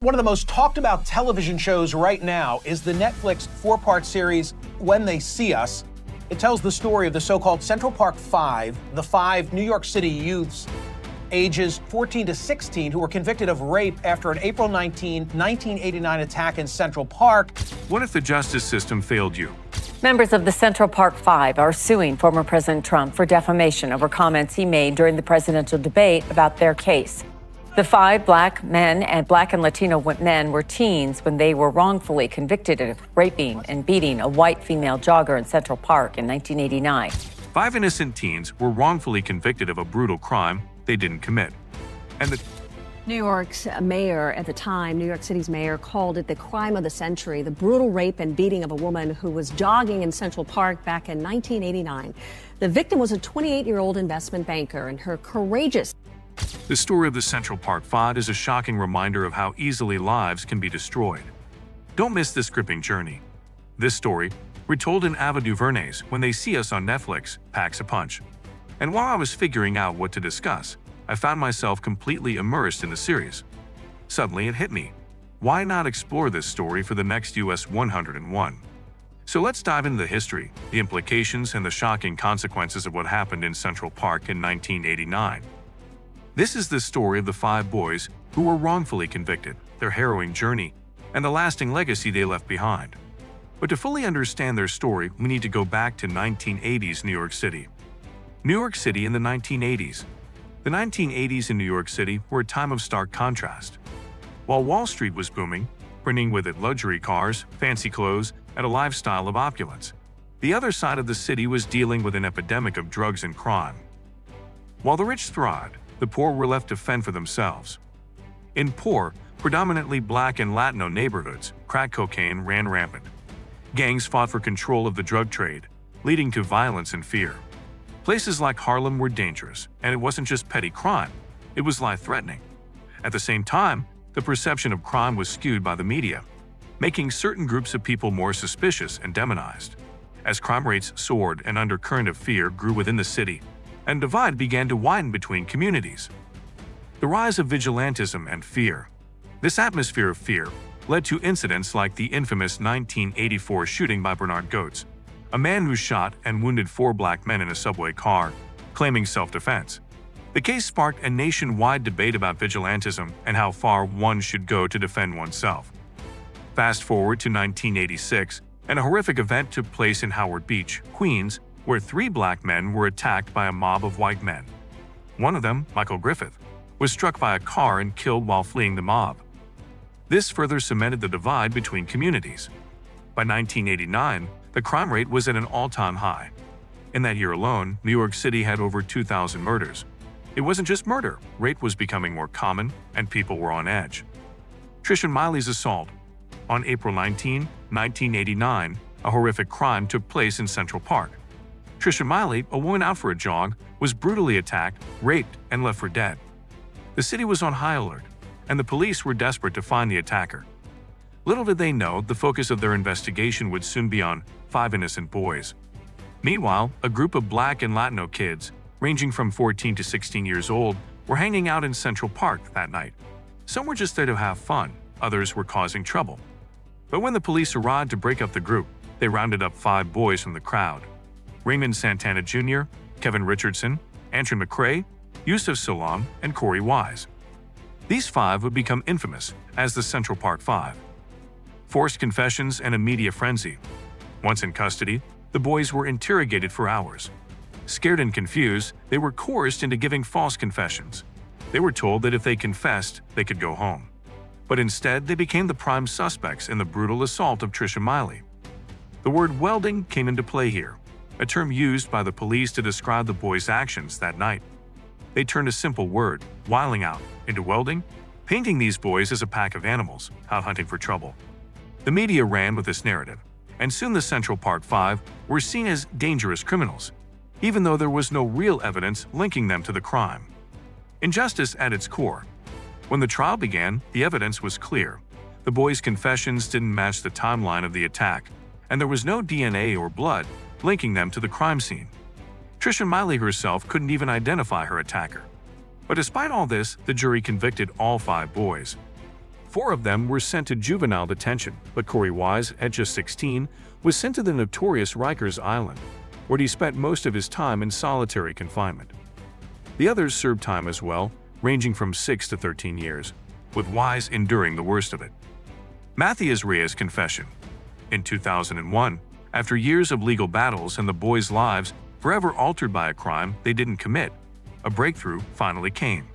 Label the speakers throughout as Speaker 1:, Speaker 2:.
Speaker 1: One of the most talked about television shows right now is the Netflix four-part series, When They See Us. It tells the story of the so-called Central Park Five, the five New York City youths ages 14 to 16 who were convicted of rape after an April 19, 1989 attack in Central Park.
Speaker 2: What if the justice system failed you?
Speaker 3: Members of the Central Park Five are suing former President Trump for defamation over comments he made during the presidential debate about their case. The five black men and black and Latino men were teens when they were wrongfully convicted of raping and beating a white female jogger in Central Park in 1989.
Speaker 2: Five innocent teens were wrongfully convicted of a brutal crime they didn't commit. And the
Speaker 4: New York's mayor at the time, New York City's mayor, called it the crime of the century, the brutal rape and beating of a woman who was jogging in Central Park back in 1989. The victim was a 28-year-old investment banker, and her courageous.
Speaker 2: The story of the Central Park Five is a shocking reminder of how easily lives can be destroyed. Don't miss this gripping journey. This story, retold in Ava DuVernay's When They See Us on Netflix, packs a punch. And while I was figuring out what to discuss, I found myself completely immersed in the series. Suddenly it hit me. Why not explore this story for the next US 101? So let's dive into the history, the implications, and the shocking consequences of what happened in Central Park in 1989. This is the story of the five boys who were wrongfully convicted, their harrowing journey, and the lasting legacy they left behind. But to fully understand their story, we need to go back to 1980s New York City. New York City in the 1980s. The 1980s in New York City were a time of stark contrast. While Wall Street was booming, bringing with it luxury cars, fancy clothes, and a lifestyle of opulence, the other side of the city was dealing with an epidemic of drugs and crime. While the rich thrived, the poor were left to fend for themselves. In poor, predominantly black and Latino neighborhoods, crack cocaine ran rampant. Gangs fought for control of the drug trade, leading to violence and fear. Places like Harlem were dangerous, and it wasn't just petty crime, it was life-threatening. At the same time, the perception of crime was skewed by the media, making certain groups of people more suspicious and demonized. As crime rates soared, an undercurrent of fear grew within the city, and divide began to widen between communities. The rise of vigilantism and fear. This atmosphere of fear led to incidents like the infamous 1984 shooting by Bernard Goetz, a man who shot and wounded four black men in a subway car, claiming self-defense. The case sparked a nationwide debate about vigilantism and how far one should go to defend oneself. Fast forward to 1986, and a horrific event took place in Howard Beach, Queens, where three black men were attacked by a mob of white men. One of them, Michael Griffith, was struck by a car and killed while fleeing the mob. This further cemented the divide between communities. By 1989, the crime rate was at an all-time high. In that year alone, New York City had over 2,000 murders. It wasn't just murder, rape was becoming more common, and people were on edge. Trish and Miley's assault. On April 19, 1989, a horrific crime took place in Central Park. Trish and Miley, a woman out for a jog, was brutally attacked, raped, and left for dead. The city was on high alert, and the police were desperate to find the attacker. Little did they know the focus of their investigation would soon be on five innocent boys. Meanwhile, a group of black and Latino kids, ranging from 14 to 16 years old, were hanging out in Central Park that night. Some were just there to have fun, others were causing trouble. But when the police arrived to break up the group, they rounded up five boys from the crowd. Raymond Santana Jr., Kevin Richardson, Antron McCray, Yusuf Salaam, and Corey Wise. These five would become infamous as the Central Park Five. Forced confessions and a media frenzy. Once in custody, the boys were interrogated for hours. Scared and confused, they were coerced into giving false confessions. They were told that if they confessed, they could go home. But instead, they became the prime suspects in the brutal assault of Trish and Miley. The word welding came into play here, a term used by the police to describe the boys' actions that night. They turned a simple word, wiling out, into welding, painting these boys as a pack of animals out hunting for trouble. The media ran with this narrative, and soon the Central Park Five were seen as dangerous criminals, even though there was no real evidence linking them to the crime. Injustice at its core. When the trial began, the evidence was clear. The boys' confessions didn't match the timeline of the attack, and there was no DNA or blood linking them to the crime scene. Trish and Miley herself couldn't even identify her attacker. But despite all this, the jury convicted all five boys. 4 of them were sent to juvenile detention, but Corey Wise, at just 16, was sent to the notorious Rikers Island, where he spent most of his time in solitary confinement. The others served time as well, ranging from 6 to 13 years, with Wise enduring the worst of it. Matthias Reyes' confession. In 2001, after years of legal battles and the boys' lives forever altered by a crime they didn't commit, a breakthrough finally came.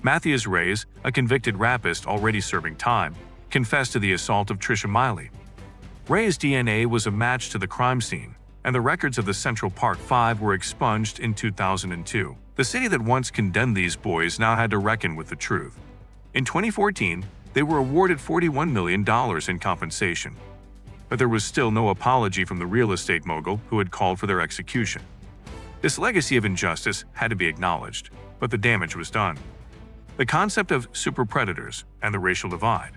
Speaker 2: Matthias Reyes, a convicted rapist already serving time, confessed to the assault of Trisha Miley. Reyes' DNA was a match to the crime scene, and the records of the Central Park 5 were expunged in 2002. The city that once condemned these boys now had to reckon with the truth. In 2014, they were awarded $41 million in compensation. But there was still no apology from the real estate mogul who had called for their execution. This legacy of injustice had to be acknowledged, but the damage was done. The concept of super-predators and the racial divide.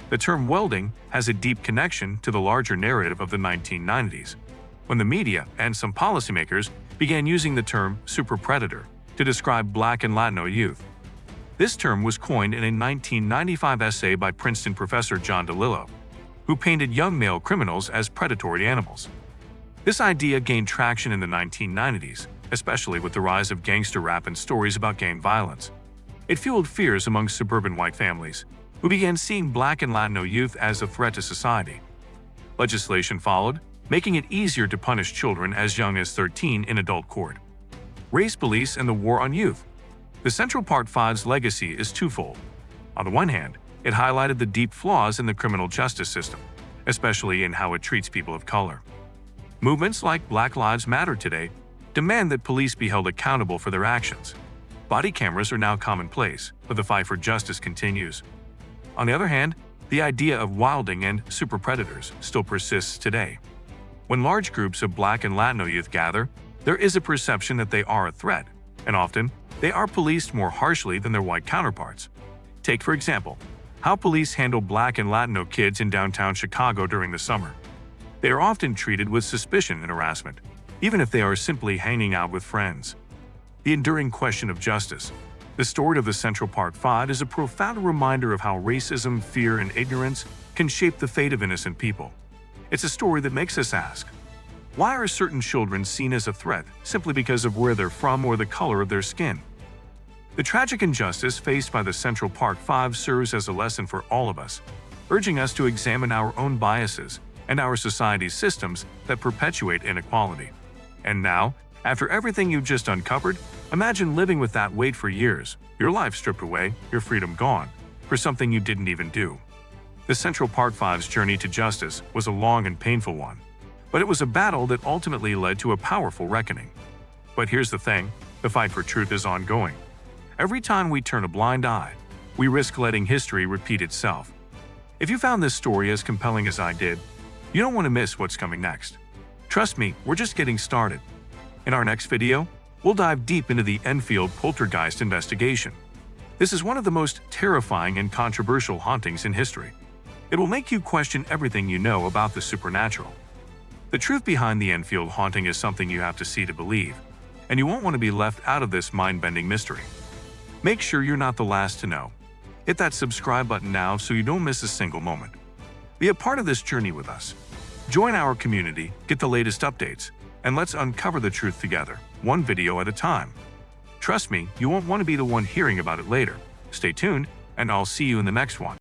Speaker 2: The term welding has a deep connection to the larger narrative of the 1990s, when the media and some policymakers began using the term super-predator to describe Black and Latino youth. This term was coined in a 1995 essay by Princeton professor John DeLillo, who painted young male criminals as predatory animals. This idea gained traction in the 1990s, especially with the rise of gangster rap and stories about gang violence. It fueled fears among suburban white families, who began seeing Black and Latino youth as a threat to society. Legislation followed, making it easier to punish children as young as 13 in adult court. Race police and the war on youth. The Central Park 5's legacy is twofold. On the one hand, it highlighted the deep flaws in the criminal justice system, especially in how it treats people of color. Movements like Black Lives Matter today demand that police be held accountable for their actions. Body cameras are now commonplace, but the fight for justice continues. On the other hand, the idea of wilding and super-predators still persists today. When large groups of Black and Latino youth gather, there is a perception that they are a threat, and often, they are policed more harshly than their white counterparts. Take, for example, how police handle Black and Latino kids in downtown Chicago during the summer. They are often treated with suspicion and harassment, even if they are simply hanging out with friends. The enduring question of justice. The story of the Central Park 5 is a profound reminder of how racism, fear, and ignorance can shape the fate of innocent people. It's a story that makes us ask, why are certain children seen as a threat simply because of where they're from or the color of their skin? The tragic injustice faced by the Central Park 5 serves as a lesson for all of us, urging us to examine our own biases and our society's systems that perpetuate inequality. And now, after everything you've just uncovered, imagine living with that weight for years, your life stripped away, your freedom gone, for something you didn't even do. The Central Park 5's journey to justice was a long and painful one, but it was a battle that ultimately led to a powerful reckoning. But here's the thing, the fight for truth is ongoing. Every time we turn a blind eye, we risk letting history repeat itself. If you found this story as compelling as I did, you don't want to miss what's coming next. Trust me, we're just getting started. In our next video, we'll dive deep into the Enfield poltergeist investigation. This is one of the most terrifying and controversial hauntings in history. It will make you question everything you know about the supernatural. The truth behind the Enfield haunting is something you have to see to believe, and you won't want to be left out of this mind-bending mystery. Make sure you're not the last to know. Hit that subscribe button now so you don't miss a single moment. Be a part of this journey with us. Join our community, get the latest updates, and let's uncover the truth together, one video at a time. Trust me, you won't want to be the one hearing about it later. Stay tuned, and I'll see you in the next one.